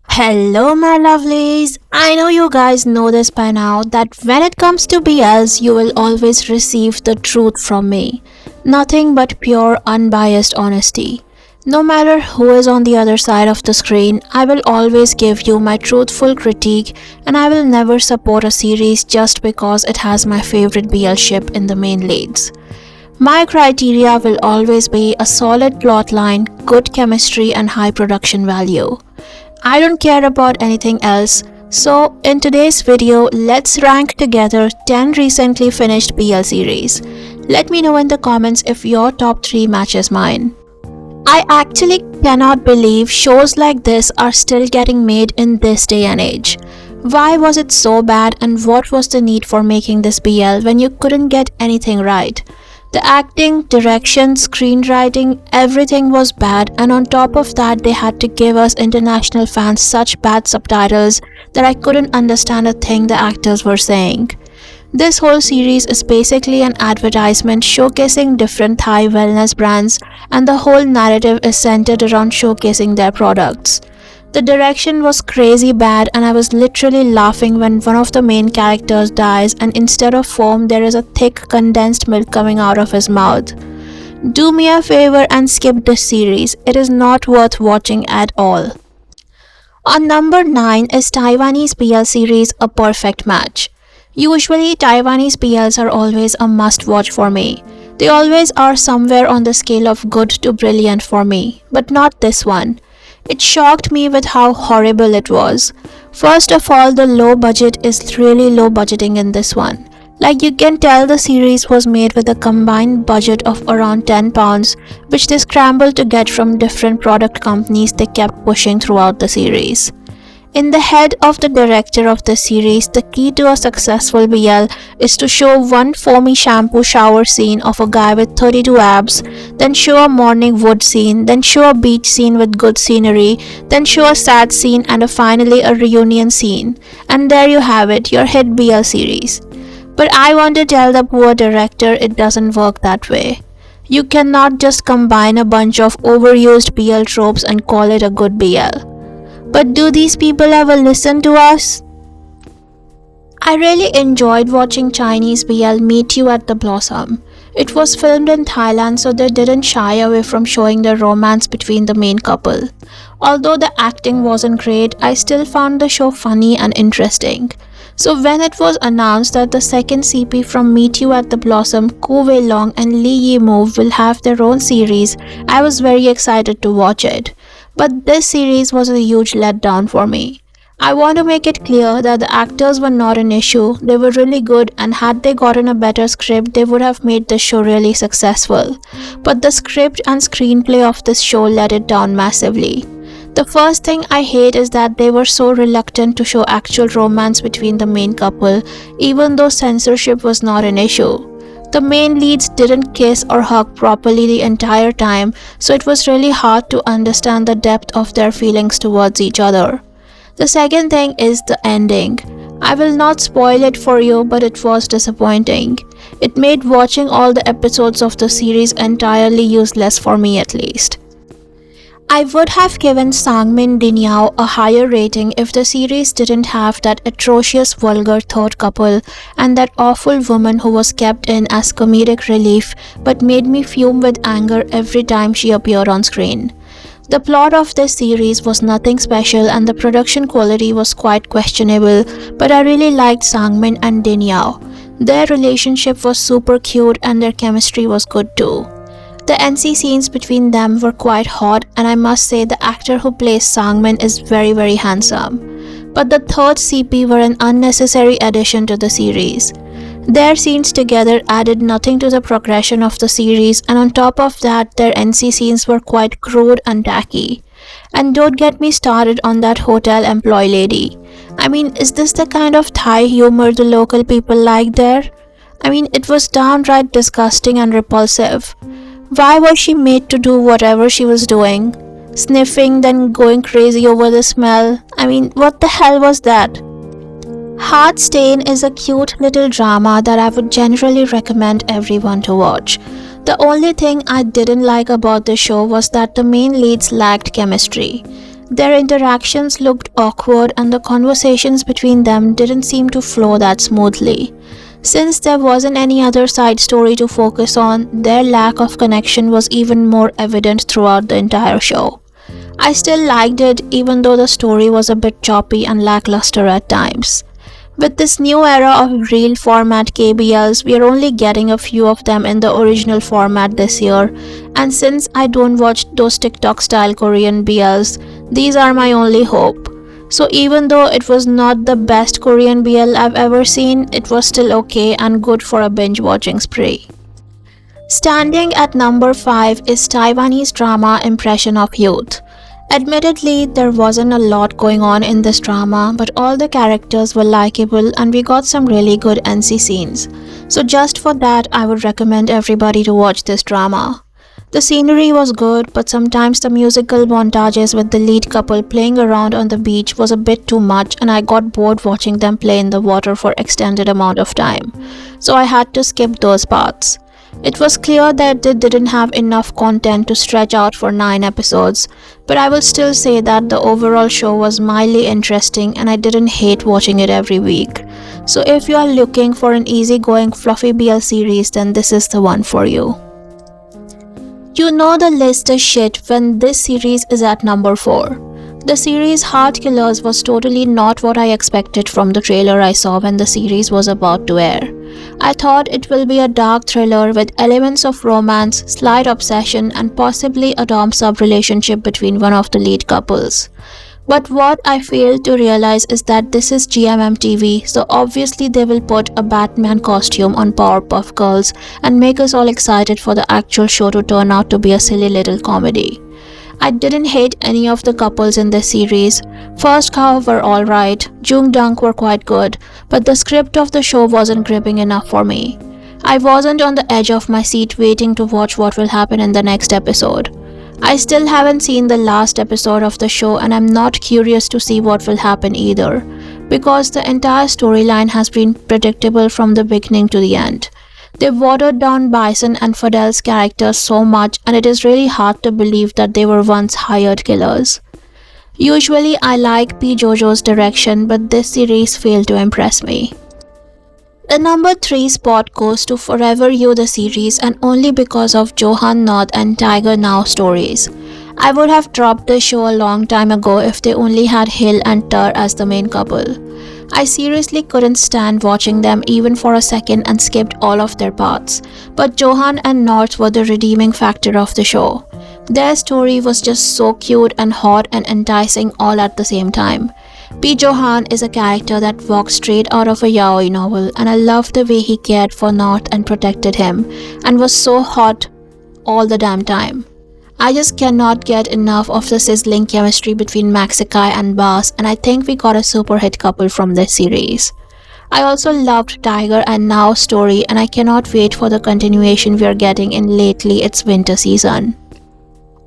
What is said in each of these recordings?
Hello, my lovelies. I know you guys know this by now that when it comes to BLs, you will always receive the truth from me. Nothing but pure, unbiased honesty. No matter who is on the other side of the screen, I will always give you my truthful critique and I will never support a series just because it has my favorite BL ship in the main leads. My criteria will always be a solid plotline, good chemistry, and high production value. I don't care about anything else. So, in today's video, let's rank together 10 recently finished BL series. Let me know in the comments if your top 3 matches mine. I actually cannot believe shows like this are still getting made in this day and age. Why was it so bad and what was the need for making this BL when you couldn't get anything right? The acting, direction, screenwriting, everything was bad, and on top of that, they had to give us international fans such bad subtitles that I couldn't understand a thing the actors were saying. This whole series is basically an advertisement showcasing different Thai wellness brands, and the whole narrative is centered around showcasing their products. The direction was crazy bad, and I was literally laughing when one of the main characters dies and instead of foam there is a thick condensed milk coming out of his mouth. Do me a favor and skip this series, it is not worth watching at all. On number 9 is Taiwanese BL series A Perfect Match. Usually Taiwanese BLs are always a must watch for me. They always are somewhere on the scale of good to brilliant for me, but not this one. It shocked me with how horrible it was. First of all, the low budget is really low budgeting in this one. Like you can tell the series was made with a combined budget of around £10, which they scrambled to get from different product companies they kept pushing throughout the series. In the head of the director of the series, the key to a successful BL is to show one foamy shampoo shower scene of a guy with 32 abs, then show a morning wood scene, then show a beach scene with good scenery, then show a sad scene and finally a reunion scene. And there you have it, your hit BL series. But I want to tell the poor director it doesn't work that way. You cannot just combine a bunch of overused BL tropes and call it a good BL. But do these people ever listen to us? I really enjoyed watching Chinese BL Meet You at the Blossom. It was filmed in Thailand, so they didn't shy away from showing the romance between the main couple. Although the acting wasn't great, I still found the show funny and interesting. So when it was announced that the second CP from Meet You at the Blossom, Ko Wei Long and Lee Yi Move will have their own series, I was very excited to watch it. But this series was a huge letdown for me. I want to make it clear that the actors were not an issue, they were really good and had they gotten a better script they would have made the show really successful. But the script and screenplay of this show let it down massively. The first thing I hate is that they were so reluctant to show actual romance between the main couple, even though censorship was not an issue. The main leads didn't kiss or hug properly the entire time, so it was really hard to understand the depth of their feelings towards each other. The second thing is the ending. I will not spoil it for you, but it was disappointing. It made watching all the episodes of the series entirely useless for me at least. I would have given Sangmin Dinyao a higher rating if the series didn't have that atrocious vulgar third couple and that awful woman who was kept in as comedic relief but made me fume with anger every time she appeared on screen. The plot of this series was nothing special and the production quality was quite questionable, but I really liked Sangmin and Dinyao. Their relationship was super cute and their chemistry was good too. The NC scenes between them were quite hot and I must say the actor who plays Sangmin is very handsome. But the third CP were an unnecessary addition to the series. Their scenes together added nothing to the progression of the series and on top of that their NC scenes were quite crude and tacky. And don't get me started on that hotel employee lady. I mean, is this the kind of Thai humor the local people like there? I mean, it was downright disgusting and repulsive. Why was she made to do whatever she was doing? Sniffing, then going crazy over the smell? I mean, what the hell was that? Heart Stain is a cute little drama that I would generally recommend everyone to watch. The only thing I didn't like about the show was that the main leads lacked chemistry. Their interactions looked awkward and the conversations between them didn't seem to flow that smoothly. Since there wasn't any other side story to focus on, their lack of connection was even more evident throughout the entire show. I still liked it even though the story was a bit choppy and lackluster at times. With this new era of reel format KBLs, we are only getting a few of them in the original format this year, and since I don't watch those TikTok style Korean BLs, these are my only hope. So even though it was not the best Korean BL I've ever seen, it was still okay and good for a binge watching spree. Standing at number 5 is Taiwanese drama Impression of Youth. Admittedly, there wasn't a lot going on in this drama, but all the characters were likable and we got some really good NC scenes. So just for that, I would recommend everybody to watch this drama. The scenery was good, but sometimes the musical montages with the lead couple playing around on the beach was a bit too much and I got bored watching them play in the water for extended amount of time. So I had to skip those parts. It was clear that they didn't have enough content to stretch out for 9 episodes, but I will still say that the overall show was mildly interesting and I didn't hate watching it every week. So if you are looking for an easygoing fluffy BL series, then this is the one for you. You know the list is shit when this series is at number 4. The series Heart Killers was totally not what I expected from the trailer I saw when the series was about to air. I thought it will be a dark thriller with elements of romance, slight obsession, and possibly a dom-sub relationship between one of the lead couples. But what I failed to realize is that this is GMM TV, so obviously they will put a Batman costume on Powerpuff Girls and make us all excited for the actual show to turn out to be a silly little comedy. I didn't hate any of the couples in this series. First cow were alright, Jung Dunk were quite good, but the script of the show wasn't gripping enough for me. I wasn't on the edge of my seat waiting to watch what will happen in the next episode. I still haven't seen the last episode of the show and I'm not curious to see what will happen either, because the entire storyline has been predictable from the beginning to the end. They watered down Bison and Fidel's characters so much and it is really hard to believe that they were once hired killers. Usually I like P. Jojo's direction, but this series failed to impress me. The number 3 spot goes to Forever You the series, and only because of Johan North and Tiger Now stories. I would have dropped the show a long time ago if they only had Hill and Tur as the main couple. I seriously couldn't stand watching them even for a second and skipped all of their parts, but Johan and North were the redeeming factor of the show. Their story was just so cute and hot and enticing all at the same time. P. Johan is a character that walks straight out of a yaoi novel, and I loved the way he cared for North and protected him, and was so hot all the damn time. I just cannot get enough of the sizzling chemistry between Maxikai and Bass, and I think we got a super hit couple from this series. I also loved Tiger and Now's story, and I cannot wait for the continuation we are getting in lately its winter season.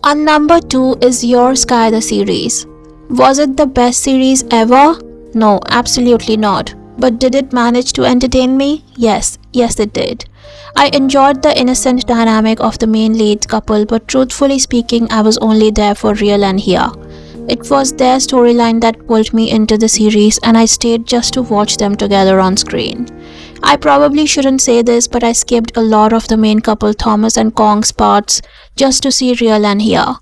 On number 2 is Your Sky the series. Was it the best series ever? No, absolutely not. But did it manage to entertain me? Yes it did. I enjoyed the innocent dynamic of the main lead couple, but truthfully speaking, I was only there for Real and Hia. It was their storyline that pulled me into the series, and I stayed just to watch them together on screen. I probably shouldn't say this, but I skipped a lot of the main couple Thomas and Kong's parts just to see Real and Hia.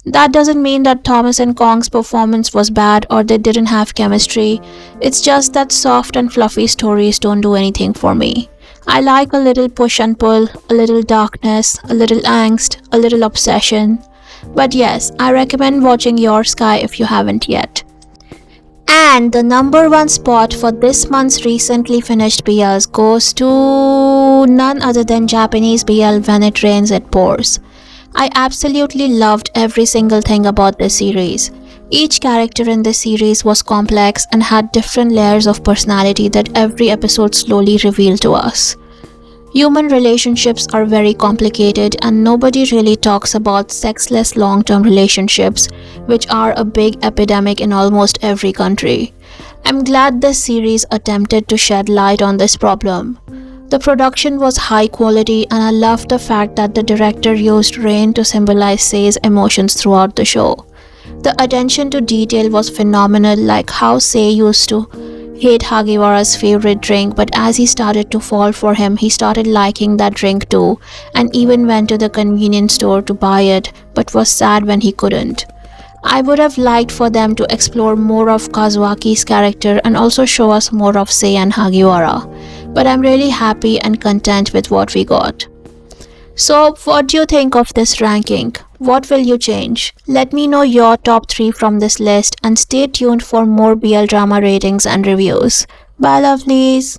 That doesn't mean that Thomas and Kong's performance was bad or they didn't have chemistry. It's just that soft and fluffy stories don't do anything for me. I like a little push and pull, a little darkness, a little angst, a little obsession. But yes, I recommend watching Your Sky if you haven't yet. And the number 1 spot for this month's recently finished BLs goes to none other than Japanese BL When It Rains It Pours. I absolutely loved every single thing about this series. Each character in this series was complex and had different layers of personality that every episode slowly revealed to us. Human relationships are very complicated and nobody really talks about sexless long-term relationships, which are a big epidemic in almost every country. I'm glad this series attempted to shed light on this problem. The production was high quality and I loved the fact that the director used rain to symbolize Sei's emotions throughout the show. The attention to detail was phenomenal, like how Sei used to hate Hagiwara's favorite drink, but as he started to fall for him, he started liking that drink too, and even went to the convenience store to buy it, but was sad when he couldn't. I would have liked for them to explore more of Kazuaki's character and also show us more of Sei and Hagiwara, but I'm really happy and content with what we got. So, what do you think of this ranking? What will you change? Let me know your top 3 from this list and stay tuned for more BL drama ratings and reviews. Bye, lovelies!